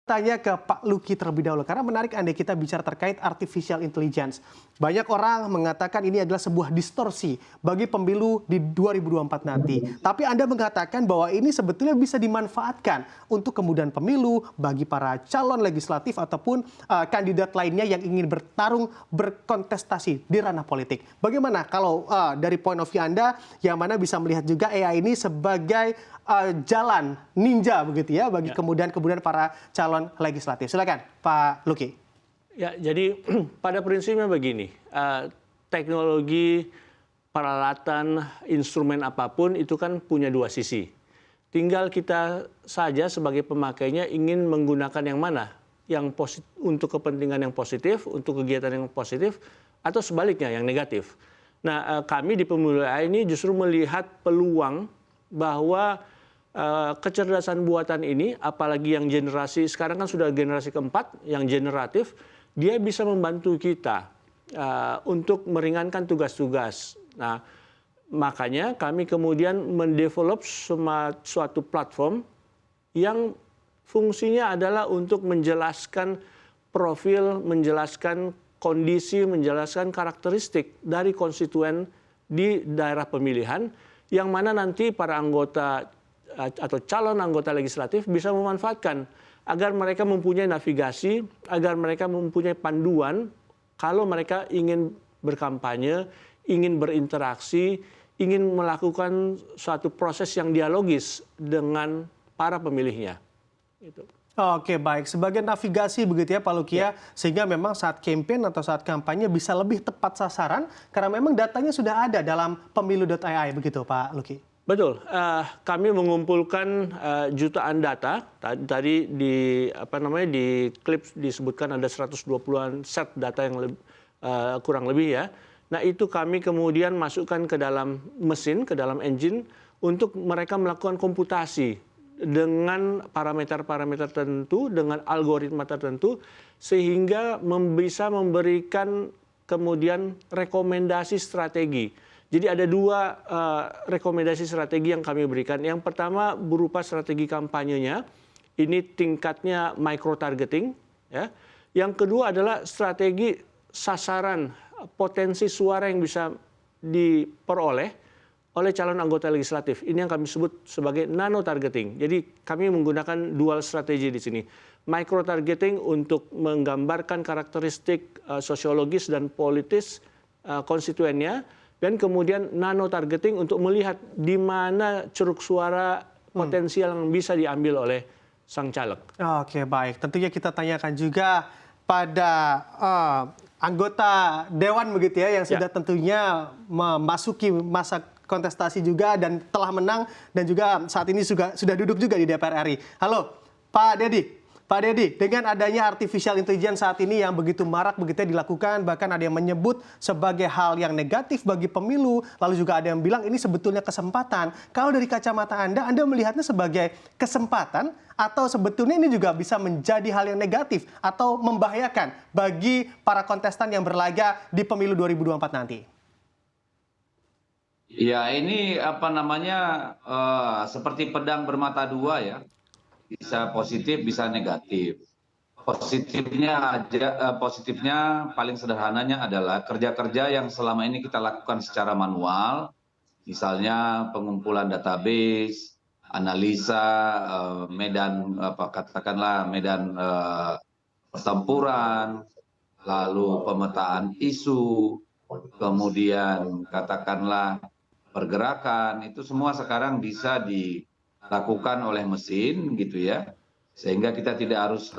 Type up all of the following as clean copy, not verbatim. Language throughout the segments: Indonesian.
Tanya ke Pak Lucky terlebih dahulu, karena menarik andai kita bicara terkait artificial intelligence. Banyak orang mengatakan ini adalah sebuah distorsi bagi pemilu di 2024 nanti. Tapi Anda mengatakan bahwa ini sebetulnya bisa dimanfaatkan untuk kemudahan pemilu bagi para calon legislatif ataupun kandidat lainnya yang ingin bertarung, berkontestasi di ranah politik. Bagaimana kalau dari point of view Anda, yang mana bisa melihat juga AI ini sebagai jalan ninja begitu ya bagi kemudahan para calon legislatif. Silakan Pak Lucky. Ya, jadi pada prinsipnya begini, teknologi, peralatan, instrumen apapun itu kan punya dua sisi. Tinggal kita saja sebagai pemakainya ingin menggunakan yang mana, yang untuk kepentingan yang positif, untuk kegiatan yang positif, atau sebaliknya yang negatif. Nah, kami di Pemilu AI ini justru melihat peluang bahwa kecerdasan buatan ini, apalagi yang generasi sekarang kan sudah generasi keempat, yang generatif, dia bisa membantu kita untuk meringankan tugas-tugas. Nah, makanya kami kemudian mendevelop suatu platform yang fungsinya adalah untuk menjelaskan profil, menjelaskan kondisi, menjelaskan karakteristik dari konstituen di daerah pemilihan, yang mana nanti para anggota atau calon anggota legislatif bisa memanfaatkan agar mereka mempunyai navigasi, agar mereka mempunyai panduan kalau mereka ingin berkampanye, ingin berinteraksi, ingin melakukan suatu proses yang dialogis dengan para pemilihnya. Gitu. Oke, baik. Sebagai navigasi begitu ya Pak Lucky ya, sehingga memang saat campaign atau saat kampanye bisa lebih tepat sasaran karena memang datanya sudah ada dalam pemilu.ai begitu Pak Lucky. Betul, kami mengumpulkan jutaan data. Tadi di klip disebutkan ada 120-an set data yang kurang lebih ya. Nah, itu kami kemudian masukkan ke dalam mesin, ke dalam engine untuk mereka melakukan komputasi dengan parameter-parameter tertentu, dengan algoritma tertentu, sehingga bisa memberikan kemudian rekomendasi strategi. Jadi ada dua rekomendasi strategi yang kami berikan. Yang pertama berupa strategi kampanyenya, ini tingkatnya micro-targeting. Ya. Yang kedua adalah strategi sasaran, potensi suara yang bisa diperoleh oleh calon anggota legislatif. Ini yang kami sebut sebagai nano-targeting. Jadi kami menggunakan dual strategi di sini. Micro-targeting untuk menggambarkan karakteristik sosiologis dan politis konstituennya, dan kemudian nano-targeting untuk melihat di mana ceruk suara potensial yang bisa diambil oleh sang caleg. Oke, baik. Tentunya kita tanyakan juga pada anggota Dewan begitu ya, yang sudah tentunya memasuki masa kontestasi juga dan telah menang dan juga saat ini sudah duduk juga di DPR RI. Halo, Pak Dedi. Pak Dedi, dengan adanya artificial intelligence saat ini yang begitu marak begitu dilakukan, bahkan ada yang menyebut sebagai hal yang negatif bagi pemilu, lalu juga ada yang bilang ini sebetulnya kesempatan. Kalau dari kacamata Anda melihatnya sebagai kesempatan atau sebetulnya ini juga bisa menjadi hal yang negatif atau membahayakan bagi para kontestan yang berlaga di pemilu 2024 nanti? Ya, ini seperti pedang bermata dua ya. Bisa positif, bisa negatif. Positifnya paling sederhananya adalah kerja-kerja yang selama ini kita lakukan secara manual, misalnya pengumpulan database, analisa medan pertempuran, lalu pemetaan isu, kemudian katakanlah pergerakan, itu semua sekarang bisa dilakukan oleh mesin gitu ya, sehingga kita tidak harus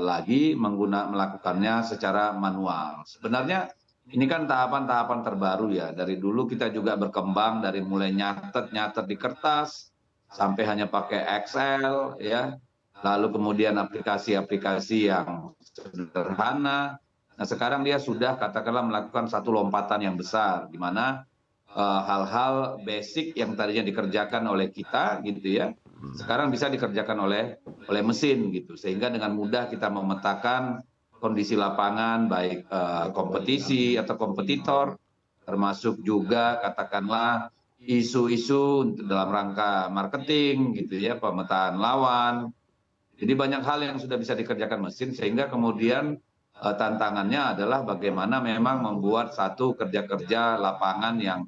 lagi melakukannya secara manual. Sebenarnya ini kan tahapan-tahapan terbaru ya, dari dulu kita juga berkembang dari mulai nyatet di kertas sampai hanya pakai Excel ya, lalu kemudian aplikasi-aplikasi yang sederhana. Nah, sekarang dia sudah katakanlah melakukan satu lompatan yang besar di mana hal-hal basic yang tadinya dikerjakan oleh kita gitu ya, sekarang bisa dikerjakan oleh mesin gitu, sehingga dengan mudah kita memetakan kondisi lapangan baik kompetisi atau kompetitor, termasuk juga katakanlah isu-isu dalam rangka marketing gitu ya, pemetaan lawan. Jadi banyak hal yang sudah bisa dikerjakan mesin, sehingga kemudian tantangannya adalah bagaimana memang membuat satu kerja-kerja lapangan yang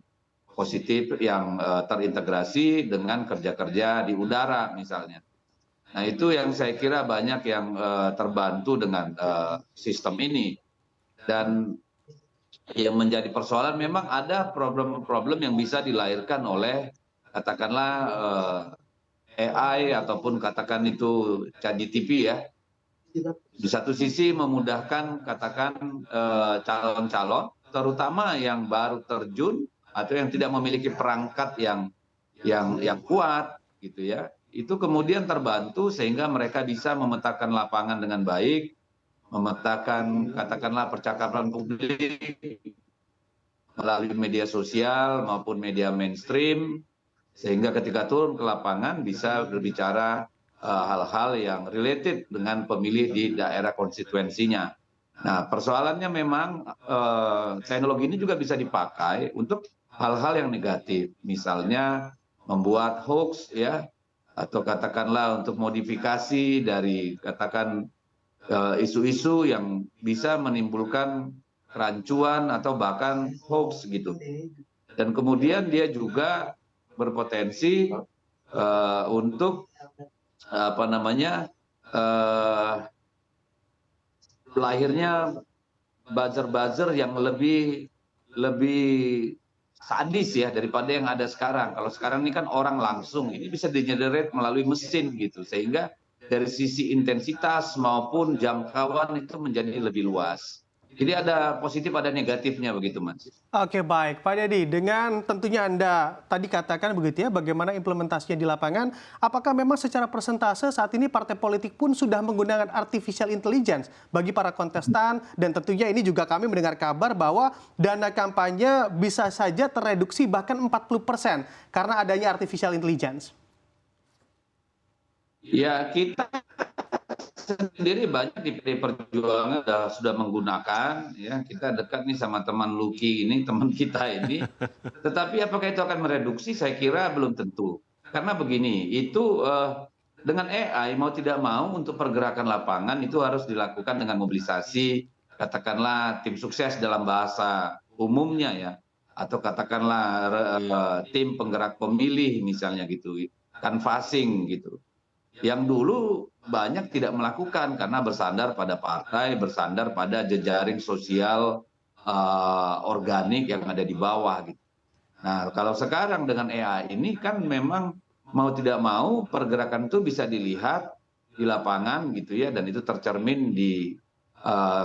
positif, yang terintegrasi dengan kerja-kerja di udara misalnya. Nah itu yang saya kira banyak yang terbantu dengan sistem ini. Dan yang menjadi persoalan memang ada problem-problem yang bisa dilahirkan oleh katakanlah AI ataupun katakan itu ChatGPT ya. Di satu sisi memudahkan katakan calon-calon, terutama yang baru terjun atau yang tidak memiliki perangkat yang kuat gitu ya. Itu kemudian terbantu sehingga mereka bisa memetakan lapangan dengan baik, memetakan katakanlah percakapan publik melalui media sosial maupun media mainstream, sehingga ketika turun ke lapangan bisa berbicara hal-hal yang related dengan pemilih di daerah konstituensinya. Nah, persoalannya memang teknologi ini juga bisa dipakai untuk hal-hal yang negatif, misalnya membuat hoax ya, atau katakanlah untuk modifikasi dari katakan isu-isu yang bisa menimbulkan kerancuan atau bahkan hoax gitu. Dan kemudian dia juga berpotensi untuk apa namanya lahirnya buzzer-buzzer yang lebih sadis ya daripada yang ada sekarang. Kalau sekarang ini kan orang langsung, ini bisa di-generate melalui mesin gitu, sehingga dari sisi intensitas maupun jangkauan itu menjadi lebih luas. Jadi ada positif, ada negatifnya begitu, Mas. Oke, baik. Pak Dedy, dengan tentunya Anda tadi katakan begitu ya, bagaimana implementasinya di lapangan, apakah memang secara persentase saat ini partai politik pun sudah menggunakan artificial intelligence bagi para kontestan, dan tentunya ini juga kami mendengar kabar bahwa dana kampanye bisa saja tereduksi bahkan 40% karena adanya artificial intelligence? Ya, kita sendiri banyak di PD Perjuangan sudah menggunakan, ya kita dekat nih sama teman Luki ini, teman kita ini. Tetapi apakah itu akan mereduksi? Saya kira belum tentu. Karena begini, itu dengan AI mau tidak mau untuk pergerakan lapangan itu harus dilakukan dengan mobilisasi, katakanlah tim sukses dalam bahasa umumnya ya, atau katakanlah tim penggerak pemilih misalnya gitu, canvassing gitu. Yang dulu banyak tidak melakukan karena bersandar pada partai, bersandar pada jejaring sosial organik yang ada di bawah gitu. Nah, kalau sekarang dengan AI ini kan memang mau tidak mau pergerakan itu bisa dilihat di lapangan gitu ya, dan itu tercermin di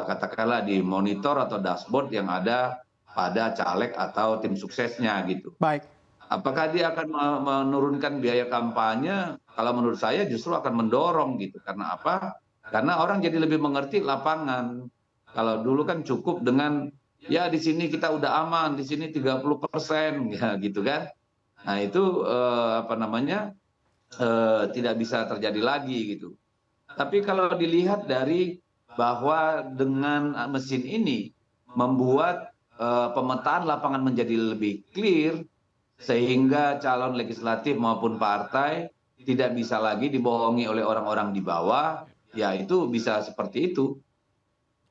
katakanlah di monitor atau dashboard yang ada pada caleg atau tim suksesnya gitu. Baik. Apakah dia akan menurunkan biaya kampanye? Kalau menurut saya justru akan mendorong gitu. Karena apa? Karena orang jadi lebih mengerti lapangan. Kalau dulu kan cukup dengan ya di sini kita udah aman, di sini 30% ya gitu kan. Nah itu apa namanya tidak bisa terjadi lagi gitu. Tapi kalau dilihat dari bahwa dengan mesin ini membuat pemetaan lapangan menjadi lebih clear, sehingga calon legislatif maupun partai tidak bisa lagi dibohongi oleh orang-orang di bawah, ya itu bisa seperti itu.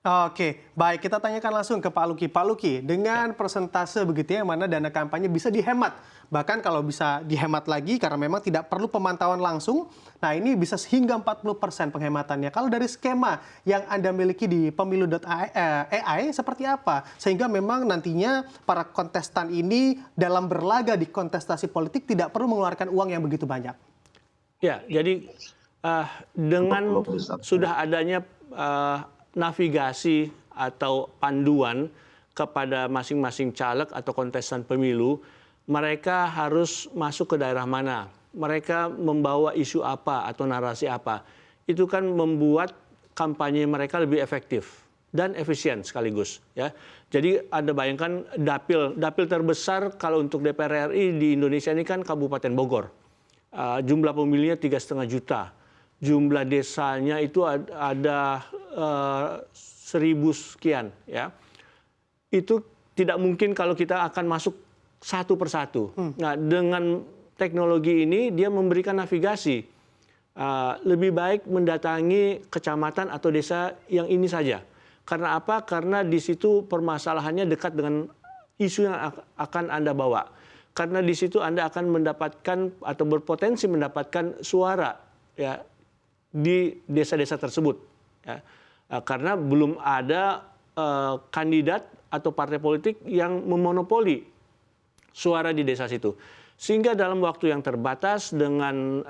Oke, baik, kita tanyakan langsung ke Pak Luki. Pak Luki, dengan persentase begitu ya, mana dana kampanye bisa dihemat. Bahkan kalau bisa dihemat lagi karena memang tidak perlu pemantauan langsung, nah ini bisa hingga 40% penghematannya. Kalau dari skema yang Anda miliki di pemilu.ai seperti apa? Sehingga memang nantinya para kontestan ini dalam berlaga di kontestasi politik tidak perlu mengeluarkan uang yang begitu banyak. Ya, jadi dengan sudah adanya navigasi atau panduan kepada masing-masing caleg atau kontestan pemilu, mereka harus masuk ke daerah mana, mereka membawa isu apa atau narasi apa. Itu kan membuat kampanye mereka lebih efektif dan efisien sekaligus. Ya. Jadi Anda bayangkan dapil terbesar kalau untuk DPR RI di Indonesia ini kan Kabupaten Bogor. Jumlah pemilihnya 3,5 juta. Jumlah desanya itu ada 1.000 sekian, ya. Itu tidak mungkin kalau kita akan masuk satu persatu. Nah, dengan teknologi ini dia memberikan navigasi. lebih baik mendatangi kecamatan atau desa yang ini saja. Karena apa? Karena di situ permasalahannya dekat dengan isu yang akan Anda bawa. Karena di situ Anda akan mendapatkan atau berpotensi mendapatkan suara ya di desa-desa tersebut. Ya. Karena belum ada kandidat atau partai politik yang memonopoli suara di desa situ. Sehingga dalam waktu yang terbatas dengan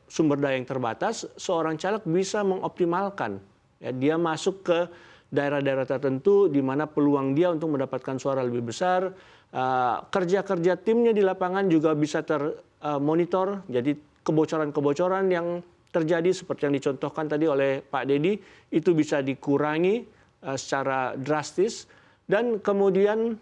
sumber daya yang terbatas, seorang caleg bisa mengoptimalkan. Ya, dia masuk ke daerah-daerah tertentu di mana peluang dia untuk mendapatkan suara lebih besar. Kerja-kerja timnya di lapangan juga bisa termonitor. Jadi kebocoran-kebocoran yang terjadi seperti yang dicontohkan tadi oleh Pak Dedi itu bisa dikurangi secara drastis. Dan kemudian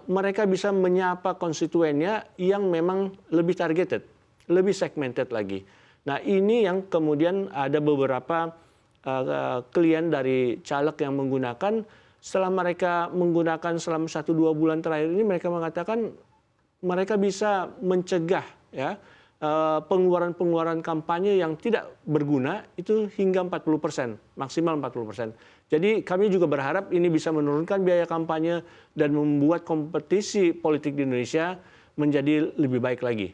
mereka bisa menyapa konstituennya yang memang lebih targeted, lebih segmented lagi. Nah ini yang kemudian ada beberapa klien dari caleg yang menggunakan, setelah mereka menggunakan selama 1-2 bulan terakhir ini, mereka mengatakan mereka bisa mencegah ya pengeluaran-pengeluaran kampanye yang tidak berguna itu hingga 40%, maksimal 40%. Jadi kami juga berharap ini bisa menurunkan biaya kampanye dan membuat kompetisi politik di Indonesia menjadi lebih baik lagi.